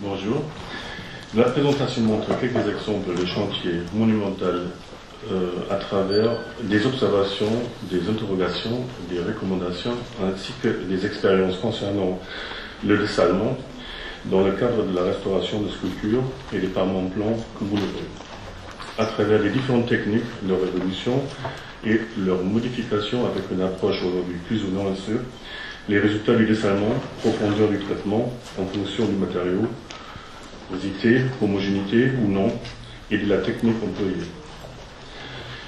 Bonjour. La présentation montre quelques exemples de chantiers monumentaux à travers des observations, des interrogations, des recommandations, ainsi que des expériences concernant le dessalement dans le cadre de la restauration de sculptures et des parements plans que vous le voyez. À travers les différentes techniques, leur évolution et leur modification avec une approche aujourd'hui plus ou moins sûre, les résultats du dessalement, profondeur du traitement en fonction du matériau, porosité, homogénéité ou non, et de la technique employée.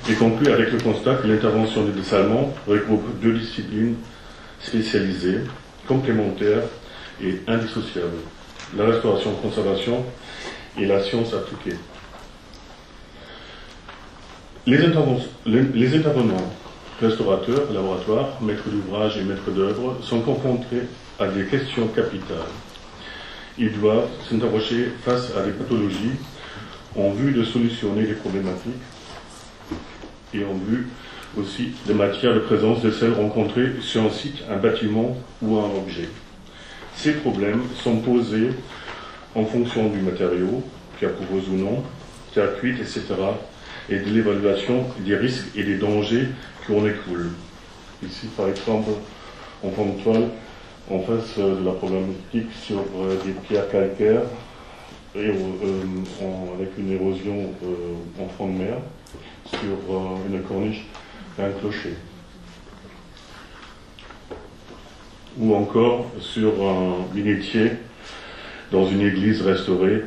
Et conclut avec le constat que l'intervention du dessalement regroupe deux disciplines spécialisées, complémentaires et indissociables, la restauration-conservation et la science appliquée. Les intervenants, restaurateurs, laboratoires, maîtres d'ouvrage et maîtres d'œuvre, sont confrontés à des questions capitales. Ils doivent s'interroger face à des pathologies en vue de solutionner des problématiques et en vue aussi de matière de présence de celles rencontrées sur un site, un bâtiment ou un objet. Ces problèmes sont posés en fonction du matériau, pierre poreuse ou non, terre cuite, etc., et de l'évaluation des risques et des dangers qui en écoulent. Ici, par exemple, en fond de toile, en face de la problématique sur des pierres calcaires et avec une érosion en fond de mer sur une corniche et un clocher. Ou encore sur un lunetier dans une église restaurée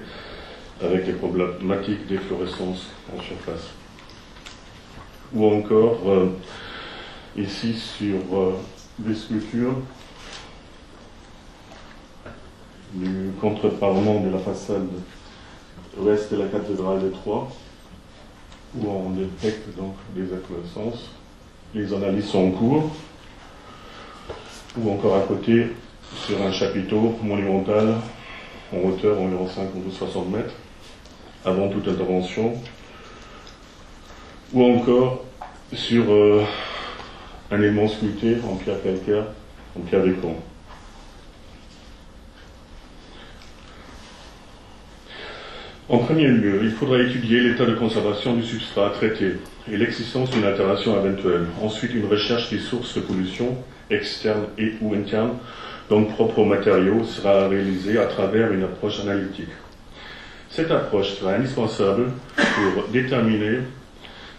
avec des problématiques d'efflorescence en surface. Ou encore ici sur des sculptures du contre-parement de la façade ouest de la cathédrale de Troyes, où on détecte donc des efflorescences. Les analyses sont en cours. Ou encore à côté, sur un chapiteau monumental en hauteur environ 5 ou 60 mètres, avant toute intervention. Ou encore sur un élément sculpté en pierre calcaire, en pierre d'écran. En premier lieu, il faudra étudier l'état de conservation du substrat traité et l'existence d'une altération éventuelle. Ensuite, une recherche des sources de pollution, externes et ou internes, donc propres au matériau, sera réalisée à travers une approche analytique. Cette approche sera indispensable pour déterminer,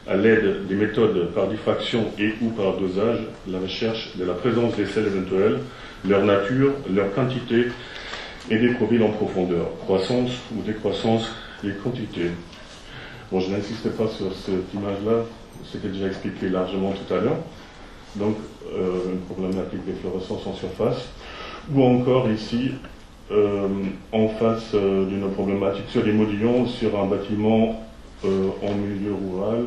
à l'aide des méthodes par diffraction et ou par dosage, la recherche de la présence des sels éventuels, leur nature, leur quantité et des profils en profondeur, croissance ou décroissance des quantités. Bon, je n'insiste pas sur cette image-là, c'était déjà expliqué largement tout à l'heure. Donc, une problématique d'efflorescence en surface, ou encore ici, en face d'une problématique sur des modillons sur un bâtiment en milieu rural.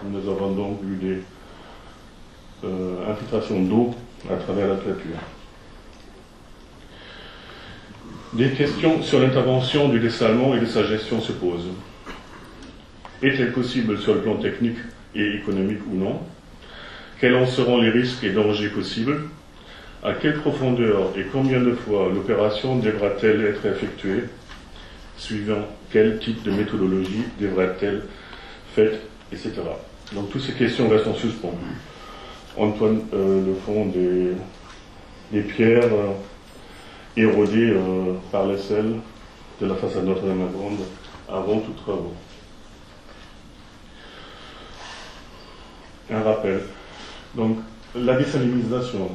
Nous avons donc eu des infiltrations d'eau à travers la toiture. Des questions sur l'intervention du dessalement et de sa gestion se posent. Est-elle possible sur le plan technique et économique ou non? Quels en seront les risques et dangers possibles? À quelle profondeur et combien de fois l'opération devra-t-elle être effectuée? Suivant quel type de méthodologie devra-t-elle faite, etc. Donc toutes ces questions restent en suspens. Antoine, le fond des pierres érodées par les sels de la façade Notre-Dame-la-Grande avant tout travaux. Un rappel. Donc, la désalinisation,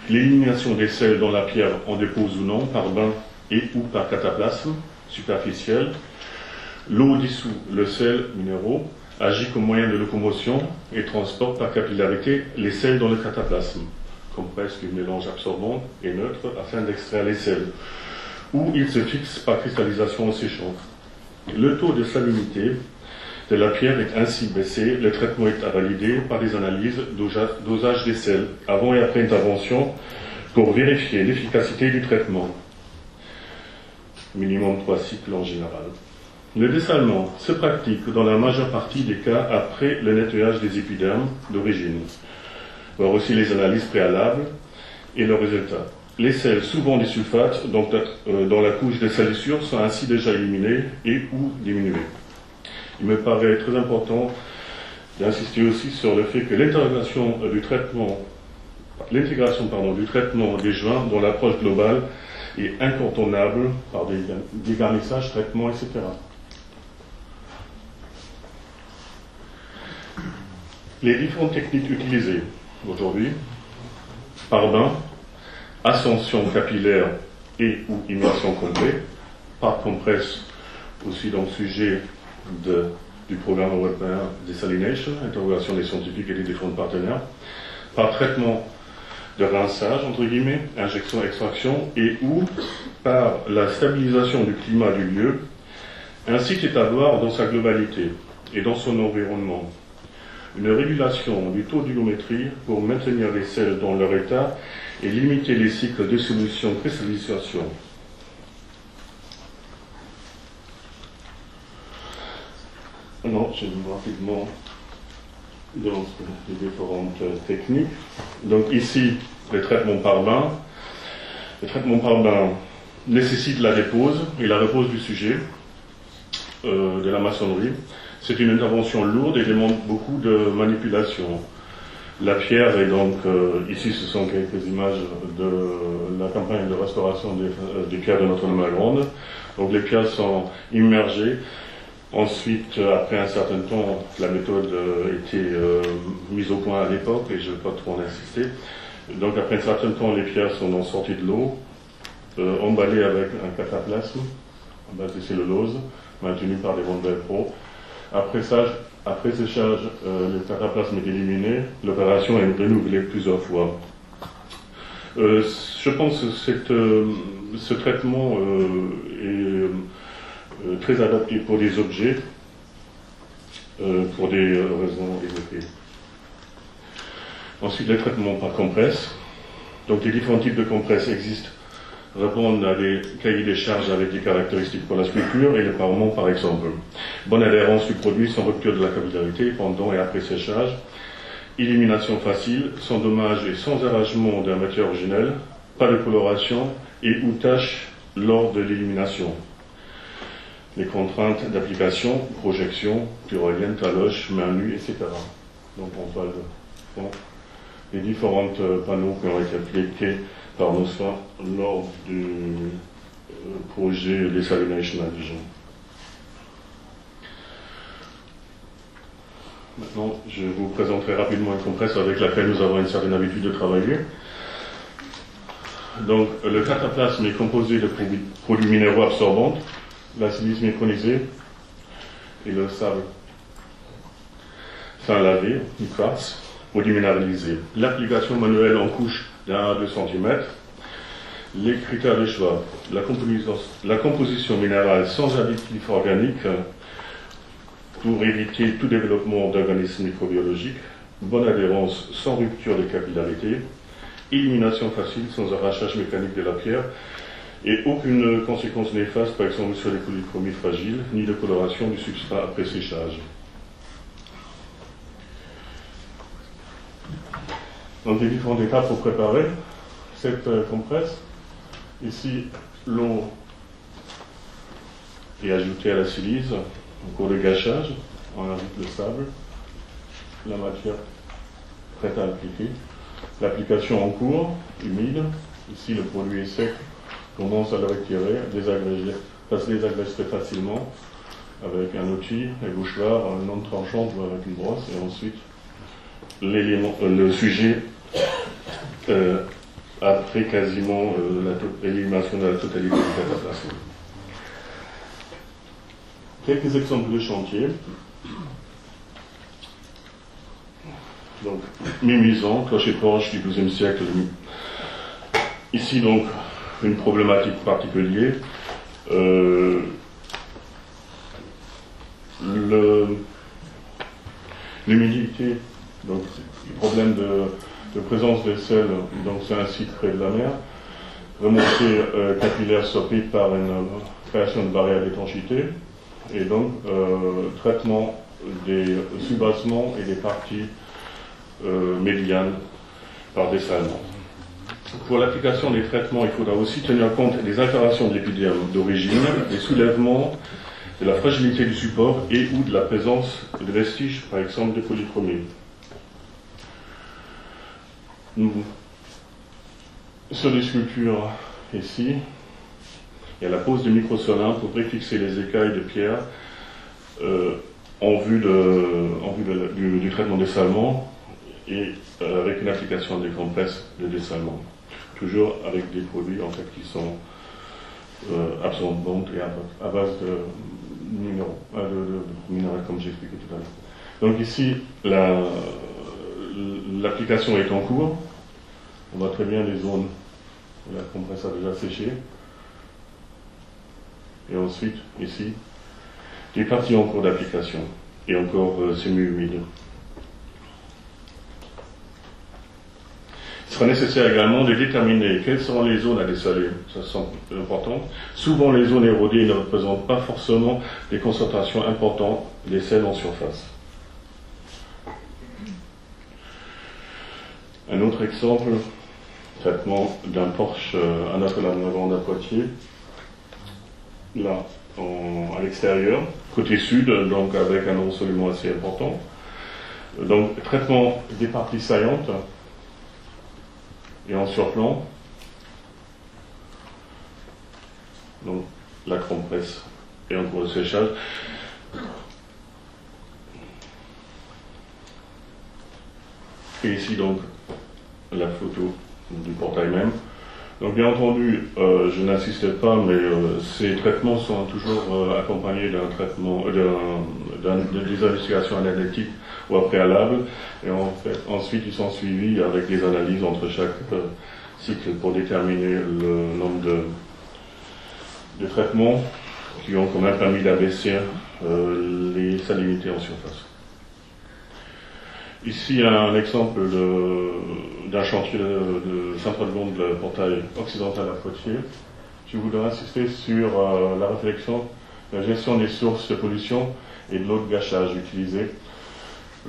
l'élimination des sels dans la pierre en dépose ou non, par bain et ou par cataplasme superficiel. L'eau dissout le sel minéraux, agit comme moyen de locomotion et transporte par capillarité les sels dans le cataplasme, compresse du mélange absorbant et neutre afin d'extraire les sels, où il se fixe par cristallisation en séchant. Le taux de salinité de la pierre est ainsi baissé, le traitement est à valider par des analyses dosage des sels, avant et après intervention, pour vérifier l'efficacité du traitement. Minimum 3 cycles en général. Le dessalement se pratique dans la majeure partie des cas après le nettoyage des épidermes d'origine. Voir aussi les analyses préalables et leurs résultats. Les sels, souvent des sulfates, donc, dans la couche des salissures, sont ainsi déjà éliminés et ou diminués. Il me paraît très important d'insister aussi sur le fait que l'intégration du traitement des joints dans l'approche globale est incontournable par des garnissages, traitements, etc. Les différentes techniques utilisées aujourd'hui, par-bain, ascension capillaire et ou immersion complète, par compresse, aussi dans le sujet du programme européen Desalination, interrogation des scientifiques et des différents partenaires, par traitement de rinçage, entre guillemets, injection, extraction, et ou par la stabilisation du climat du lieu, ainsi qu'est à voir dans sa globalité et dans son environnement. Une régulation du taux d'hygrométrie pour maintenir les sels dans leur état et limiter les cycles de solution cristallisation. Non, je vais rapidement dans les différentes techniques. Donc ici, les traitements par bain. Les traitements par bain nécessitent la dépose et la repose du sujet de la maçonnerie. C'est une intervention lourde et demande beaucoup de manipulation. La pierre est donc, ici ce sont quelques images de la campagne de restauration des pierres de Notre-Dame-la-Grande. Donc les pierres sont immergées. Ensuite, après un certain temps, la méthode était mise au point à l'époque et je ne vais pas trop en insister. Donc après un certain temps, les pierres sont sorties de l'eau, emballées avec un cataplasme à base de cellulose, maintenu par des bandes velcro. Après séchage, le cataplasme est éliminé, l'opération est renouvelée plusieurs fois. Je pense que ce traitement est très adapté pour des objets, pour des raisons évoquées. Ensuite, les traitements par compresse. Donc, les différents types de compresses existent, répondent à des cahiers des charges avec des caractéristiques pour la sculpture et le parement par exemple. Bonne adhérence du produit sans rupture de la capillarité pendant et après séchage. Élimination facile, sans dommage et sans arrangement de la matière originelle. Pas de coloration et ou tâches lors de l'élimination. Les contraintes d'application, projection, tyrolienne, taloche, main nue, etc. Donc on voit les différents panneaux qui ont été appliqués par nos soins lors du projet Desalination à Dijon. Maintenant, je vous présenterai rapidement une compresse avec laquelle nous avons une certaine habitude de travailler. Donc, le cataplasme est composé de produits minéraux absorbants, la silice micronisée et le sable fin lavé, du quartz, ou déminéralisé. L'application manuelle en couche d'1 à 2 cm. Les critères de choix. La composition minérale sans additifs organiques pour éviter tout développement d'organismes microbiologiques. Bonne adhérence sans rupture de capillarité. Élimination facile sans arrachage mécanique de la pierre. Et aucune conséquence néfaste, par exemple sur les polychromies fragiles, ni de coloration du substrat après séchage. Donc les différentes étapes pour préparer cette compresse. Ici, l'eau est ajoutée à la silice en cours de gâchage. On ajoute le sable, la matière prête à appliquer. L'application en cours, humide. Ici, le produit est sec. On commence à le retirer, désagréger, désagrège très facilement avec un outil, un mouchoir, un onde tranchante ou avec une brosse, et ensuite le sujet après quasiment l'élimination de la totalité du cataplasme. Quelques exemples de chantier. Donc, Mimizan, clocher-porche du XIIe siècle. Ici, donc, une problématique particulière. L'humidité, donc, problème de présence de sel, donc c'est un site près de la mer. Remontée capillaire stoppée par une création de barrières d'étanchéité. Et donc, traitement des subassements et des parties médianes par dessalement. Pour l'application des traitements, il faudra aussi tenir compte des altérations de l'épiderme d'origine, des soulèvements, de la fragilité du support et ou de la présence de vestiges, par exemple de polychromie. Sur les sculptures, ici, il y a la pose de microsolin pour préfixer les écailles de pierre en vue du traitement dessalement et avec une application des compresses de dessalement. Toujours avec des produits en fait qui sont absorbants et à base de minéraux, comme j'ai expliqué tout à l'heure. Donc ici, l'application est en cours. On voit très bien les zones où la compresse a déjà séché. Et ensuite, ici, des parties en cours d'application et encore semi-humides. Il sera nécessaire également de déterminer quelles seront les zones à dessaler. Ça semble important. Souvent, les zones érodées ne représentent pas forcément des concentrations importantes des sels en surface. Un autre exemple, traitement d'un porche à Notre-Dame-de-Grande à Poitiers. Là, à l'extérieur, côté sud, donc avec un ensoleillement assez important. Donc, traitement des parties saillantes et en surplomb. Donc, la compresse et en cours de séchage. Et ici, donc, la photo du portail même. Donc bien entendu, je n'insiste pas, mais ces traitements sont toujours accompagnés d'un traitement, des investigations analytiques ou à préalable, et en fait, ensuite ils sont suivis avec des analyses entre chaque cycle pour déterminer le nombre de traitements qui ont quand même permis d'abaisser les salinités en surface. Ici, un exemple d'un chantier de Saint-Alban de portail occidental à Poitiers. Je voudrais insister sur la réflexion, la gestion des sources de pollution et de l'eau de gâchage utilisée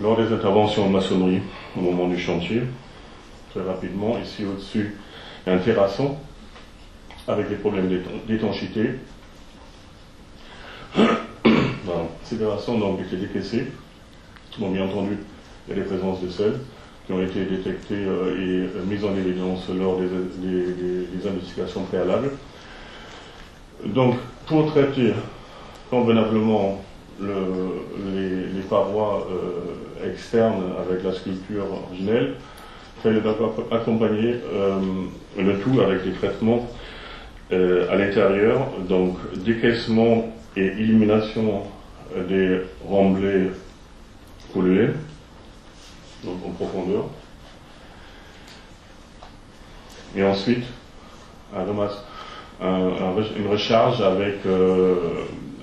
lors des interventions en maçonnerie au moment du chantier. Très rapidement, ici au-dessus, il y a un terrasson avec des problèmes d'étanchéité. Voilà. Ces terrassons ont donc été décaissés. Bon, bien entendu, il y a des présences de sel qui ont été détectées et mises en évidence lors des investigations préalables. Donc, pour traiter convenablement les parois externes avec la sculpture originelle, il fallait accompagner le tout avec des traitements à l'intérieur, donc décaissement et élimination des remblais pollués, donc en profondeur. Et ensuite, une recharge avec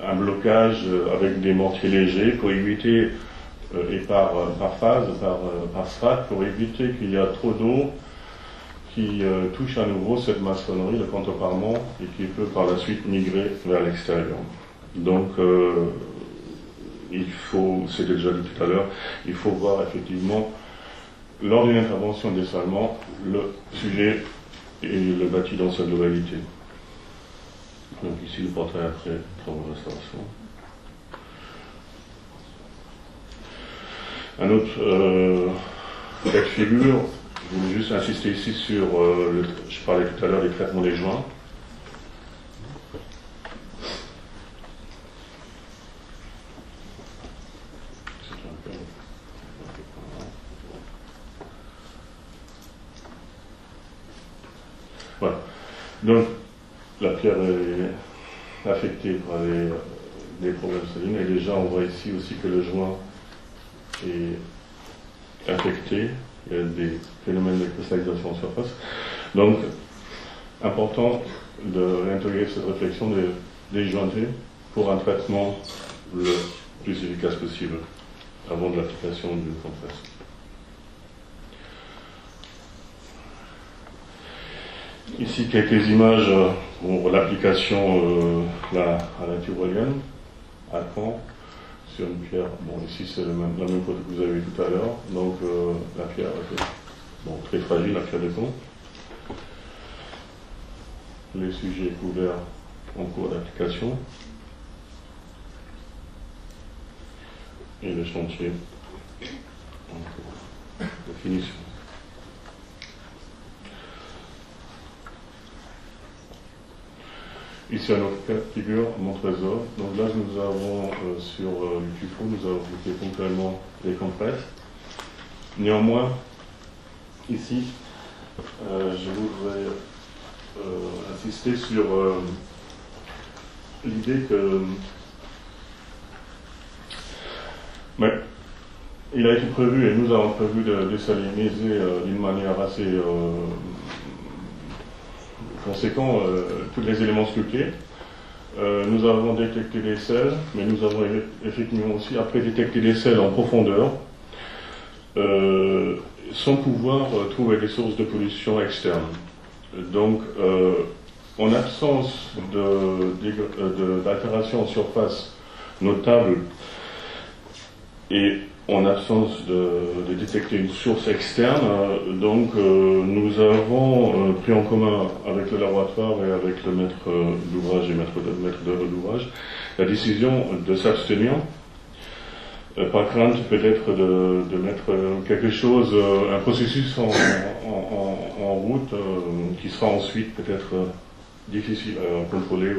un blocage avec des mortiers légers pour éviter, et par phase, par strate, pour éviter qu'il y a trop d'eau qui touche à nouveau cette maçonnerie, le contreparement, et qui peut par la suite migrer vers l'extérieur. Donc, il faut, c'était déjà dit tout à l'heure, il faut voir effectivement, lors d'une intervention de dessalement, le sujet et le bâti dans sa globalité. Donc ici le portrait après travaux de restauration. Un autre cas de figure, je voulais juste insister ici sur, je parlais tout à l'heure des traitements des joints. Voilà. Donc, la pierre est affectée par des problèmes salines. Et déjà, on voit ici aussi que le joint est affecté. Il y a des phénomènes de cristallisation en surface. Donc, important de réintégrer cette réflexion de déjointer pour un traitement le plus efficace possible avant de l'application d'une compresse. Ici, quelques images pour l'application à la tyrolienne, à Caen, sur une pierre. Bon, ici, c'est la même photo que vous avez vue tout à l'heure. Donc, la pierre, très fragile, la pierre de Caen. les sujets couverts en cours d'application et le chantier en cours de finition. Ici un autre cas de figure, mon trésor. Donc là nous avons sur le tuffeau, nous avons appliqué ponctuellement les compresses. Néanmoins, ici, je voudrais insister sur l'idée que il a été prévu, et nous avons prévu de désaliniser d'une manière assez conséquente tous les éléments sculptés. Nous avons détecté des sels, mais nous avons effectivement aussi après détecté des sels en profondeur, sans pouvoir trouver des sources de pollution externes. Donc, en absence d'altération en surface notable et en absence de détecter une source externe, donc nous avons pris en commun avec le laboratoire et avec le maître d'ouvrage et maître d'œuvre d'ouvrage la décision de s'abstenir, par crainte peut-être de mettre quelque chose, un processus en route qui sera ensuite peut-être difficile à contrôler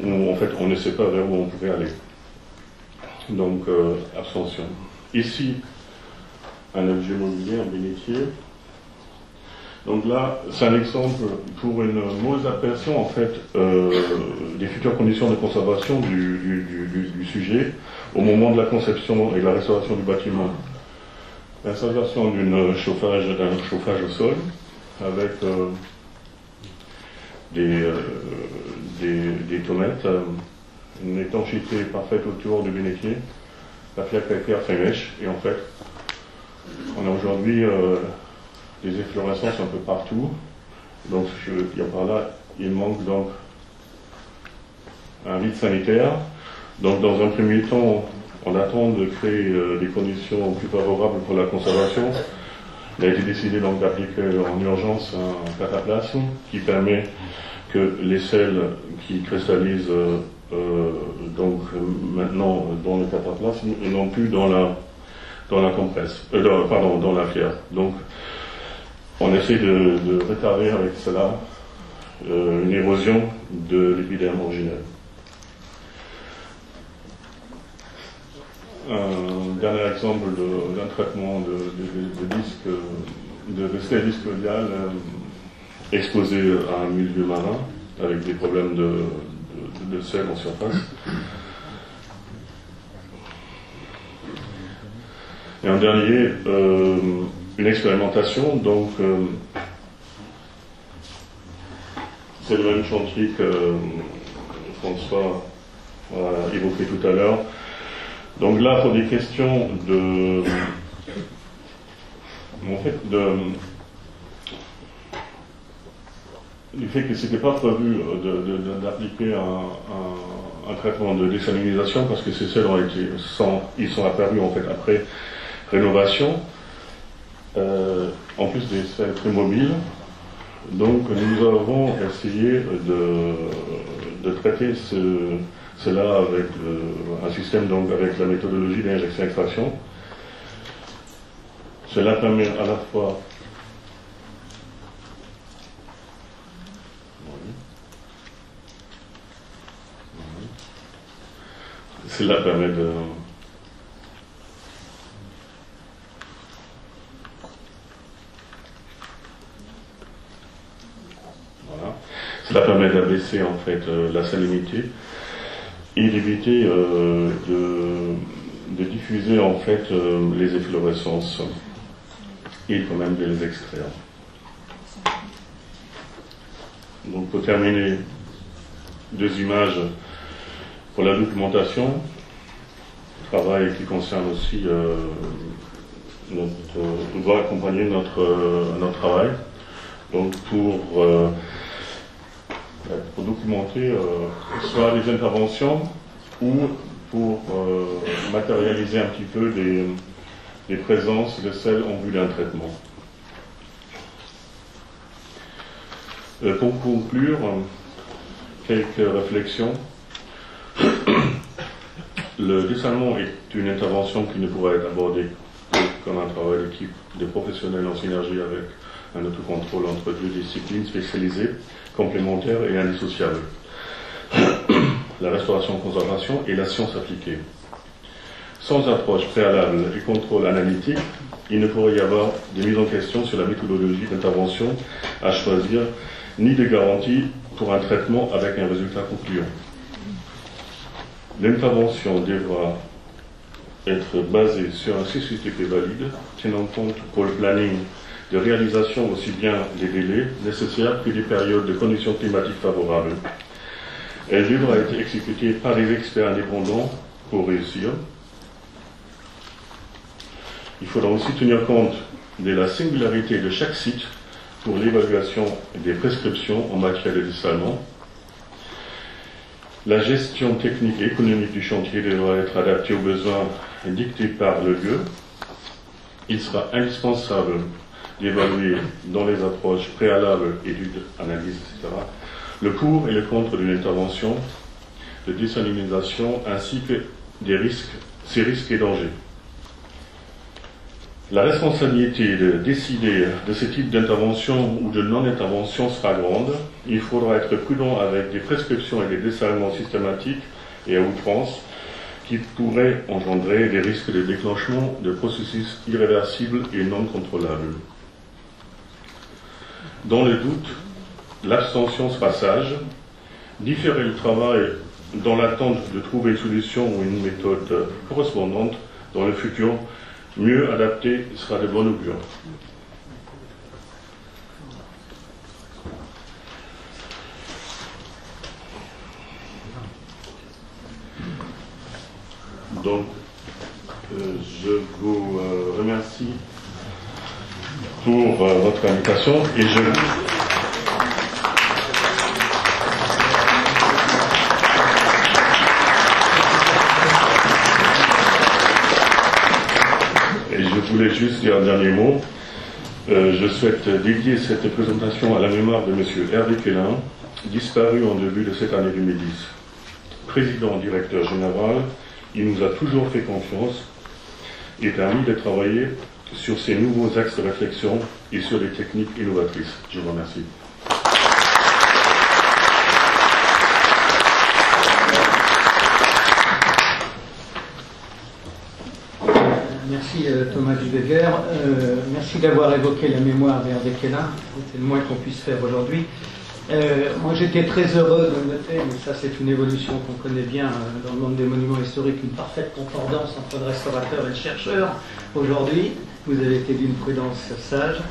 ou en fait on ne sait pas vers où on pourrait aller. Donc, abstention. Ici, un objet mobilier, un bénitier. Donc là, c'est un exemple pour une mauvaise appréhension, en fait, des futures conditions de conservation du sujet au moment de la conception et de la restauration du bâtiment. L'installation d'un chauffage au sol avec des tomates, une étanchéité parfaite autour du bénitier, la pierre calcaire fait mèche, et en fait, on a aujourd'hui des efflorescences un peu partout. Donc, je veux dire par là, il manque donc un vide sanitaire. Donc, dans un premier temps, on attend de créer des conditions plus favorables pour la conservation. Il a été décidé donc d'appliquer en urgence un cataplasme qui permet que les sels qui cristallisent donc maintenant dans le cataplasme et non plus dans la compresse, dans la pierre. Donc on essaie de retarder avec cela une érosion de l'épiderme originel. Un dernier exemple d'un traitement de disque, de sel discoïdal exposé à un milieu marin avec des problèmes de sel en surface. Et en dernier, une expérimentation, donc c'est le même chantier que François a évoqué tout à l'heure. Donc là, pour des questions du fait que c'était pas prévu d'appliquer un traitement de désalinisation parce que ces sels ils sont apparus en fait après rénovation, en plus des sels très mobiles. Donc nous avons essayé de traiter cela avec un système, donc avec la méthodologie d'injection-extraction. Cela permet à la fois cela permet de voilà. Cela permet d'abaisser en fait la salinité et d'éviter de diffuser en fait les efflorescences et quand même de les extraire. Donc pour terminer, deux images pour la documentation, travail qui concerne aussi doit accompagner notre travail. Donc pour documenter soit des interventions ou pour matérialiser un petit peu des présences de sel en vue d'un traitement. Pour conclure, quelques réflexions. Le dessalement est une intervention qui ne pourrait être abordée que comme un travail d'équipe de professionnels en synergie avec un autocontrôle entre deux disciplines spécialisées, complémentaires et indissociables. La restauration-conservation et la science appliquée. Sans approche préalable et contrôle analytique, il ne pourrait y avoir de mise en question sur la méthodologie d'intervention à choisir, ni de garantie pour un traitement avec un résultat concluant. L'intervention devra être basée sur un CCTP valide, tenant compte pour le planning de réalisation aussi bien des délais nécessaires que des périodes de conditions climatiques favorables. Elle devra être exécutée par des experts indépendants pour réussir. Il faudra aussi tenir compte de la singularité de chaque site pour l'évaluation des prescriptions en matière de dessalement. La gestion technique et économique du chantier devra être adaptée aux besoins dictés par le lieu. Il sera indispensable d'évaluer dans les approches préalables, études, analyses, etc., le pour et le contre d'une intervention de désalinisation ainsi que ses risques et dangers. La responsabilité de décider de ce type d'intervention ou de non-intervention sera grande. Il faudra être prudent avec des prescriptions et des dessalements systématiques et à outrance qui pourraient engendrer des risques de déclenchement de processus irréversibles et non contrôlables. Dans le doute, l'abstention sera sage. Différer le travail dans l'attente de trouver une solution ou une méthode correspondante dans le futur mieux adapté sera de bon augure. Donc, je vous remercie pour votre invitation et je voulais juste dire un dernier mot. Je souhaite dédier cette présentation à la mémoire de M. Hervé Quellin, disparu en début de cette année 2010. Président directeur général, il nous a toujours fait confiance et permis de travailler sur ces nouveaux axes de réflexion et sur des techniques innovatrices. Je vous remercie. Merci Thomas Dubeger. Merci d'avoir évoqué la mémoire d'Hervé Quellin. C'est le moins qu'on puisse faire aujourd'hui. Moi j'étais très heureux de noter, mais ça c'est une évolution qu'on connaît bien dans le monde des monuments historiques, une parfaite concordance entre le restaurateur et le chercheur. Aujourd'hui, vous avez été d'une prudence sage.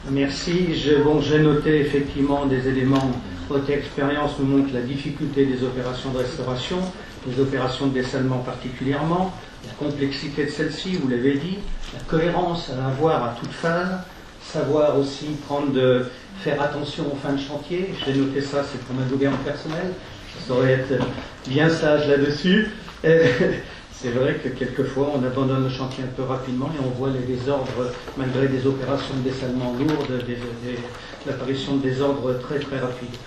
Merci. J'ai noté effectivement des éléments. Votre expérience nous montre la difficulté des opérations de restauration, des opérations de dessalement particulièrement, la complexité de celle-ci, vous l'avez dit, la cohérence à avoir à toute phase, savoir aussi faire attention aux fins de chantier. J'ai noté ça, c'est pour ma gouverne personnelle, je saurais être bien sage là-dessus. C'est vrai que quelquefois on abandonne le chantier un peu rapidement et on voit les désordres, malgré des opérations de dessalement lourdes, l'apparition de désordres très très rapides.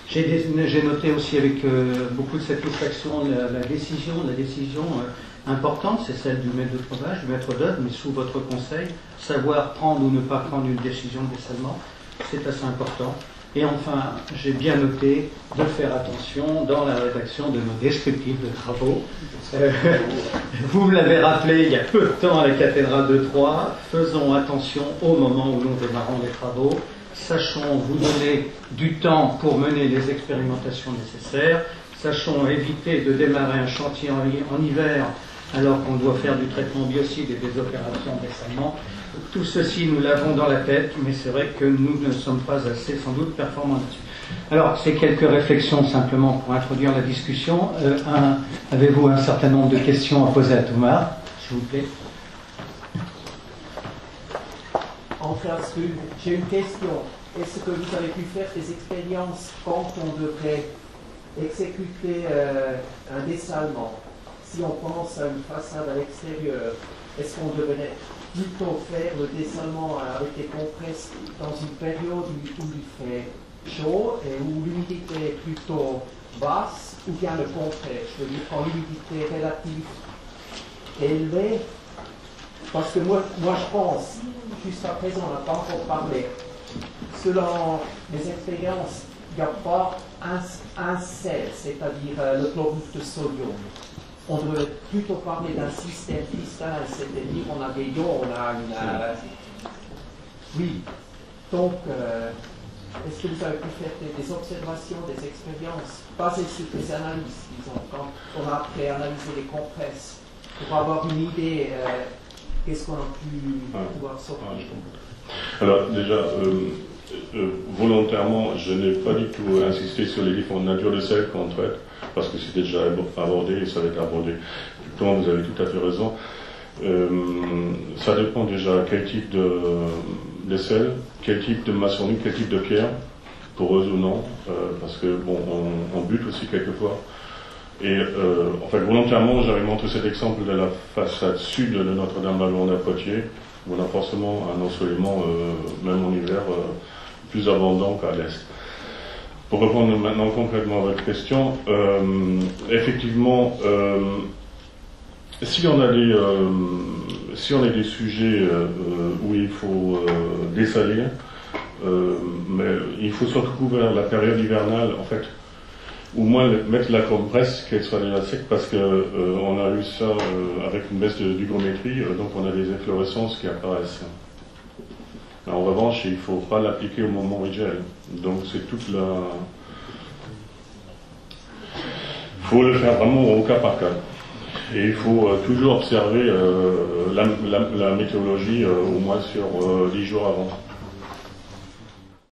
J'ai noté aussi avec beaucoup de satisfaction la décision importante, c'est celle du maître d'ouvrage, du maître d'œuvre, mais sous votre conseil, savoir prendre ou ne pas prendre une décision de dessalement, c'est assez important. Et enfin, j'ai bien noté de faire attention dans la rédaction de nos descriptifs de travaux. Vous me l'avez rappelé il y a peu de temps à la cathédrale de Troyes, faisons attention au moment où nous démarrons les travaux, sachons vous donner du temps pour mener les expérimentations nécessaires, sachons éviter de démarrer un chantier en hiver alors qu'on doit faire du traitement biocide et des opérations de dessalement. Tout ceci, nous l'avons dans la tête, mais c'est vrai que nous ne sommes pas assez, sans doute, performants là-dessus. Alors, c'est quelques réflexions simplement pour introduire la discussion. Avez-vous un certain nombre de questions à poser à Thomas, s'il vous plaît? Enfin, j'ai une question. Est-ce que vous avez pu faire des expériences quand on devrait exécuter un dessalement? Si on pense à une façade à l'extérieur, est-ce qu'on devrait plutôt faire le dessalement avec des compresses dans une période où il fait chaud et où l'humidité est plutôt basse, ou bien le contraire, je veux dire quand l'humidité relative est élevée, parce que moi je pense, jusqu'à présent on n'a pas encore parlé, selon mes expériences, il n'y a pas un sel, c'est-à-dire le chlorure de sodium. On devrait plutôt parler d'un système cristallin, c'est-à-dire on a des ions, on a une... Oui, donc est-ce que vous avez pu faire des observations, des expériences basées sur des analyses, disons, quand on a après analysé les compresses, pour avoir une idée qu'est-ce qu'on a pu pouvoir sortir? Alors déjà, volontairement, je n'ai pas du tout insisté sur les différentes natures de sel qu'on traite, parce que c'était déjà abordé et ça va être abordé. Donc vous avez tout à fait raison. Ça dépend déjà quel type de sel, quel type de maçonnerie, quel type de pierre, poreuse ou non, parce que bon, on bute aussi quelquefois. Et en fait, volontairement, j'avais montré cet exemple de la façade sud de Notre-Dame-la-Londe à Poitiers, où on a forcément un ensoleillement, même en hiver, plus abondant qu'à l'est. Pour répondre maintenant concrètement à votre question, effectivement, si on a des sujets où il faut dessaler, mais il faut surtout couvrir la période hivernale, en fait, ou moins mettre la compresse qu'elle soit déjà sec, parce que on a eu ça avec une baisse d'hygrométrie, donc on a des inflorescences qui apparaissent. En revanche, il ne faut pas l'appliquer au moment où il gèle. Donc c'est toute la... Il faut le faire vraiment au cas par cas. Et il faut toujours observer la météorologie au moins sur 10 jours avant.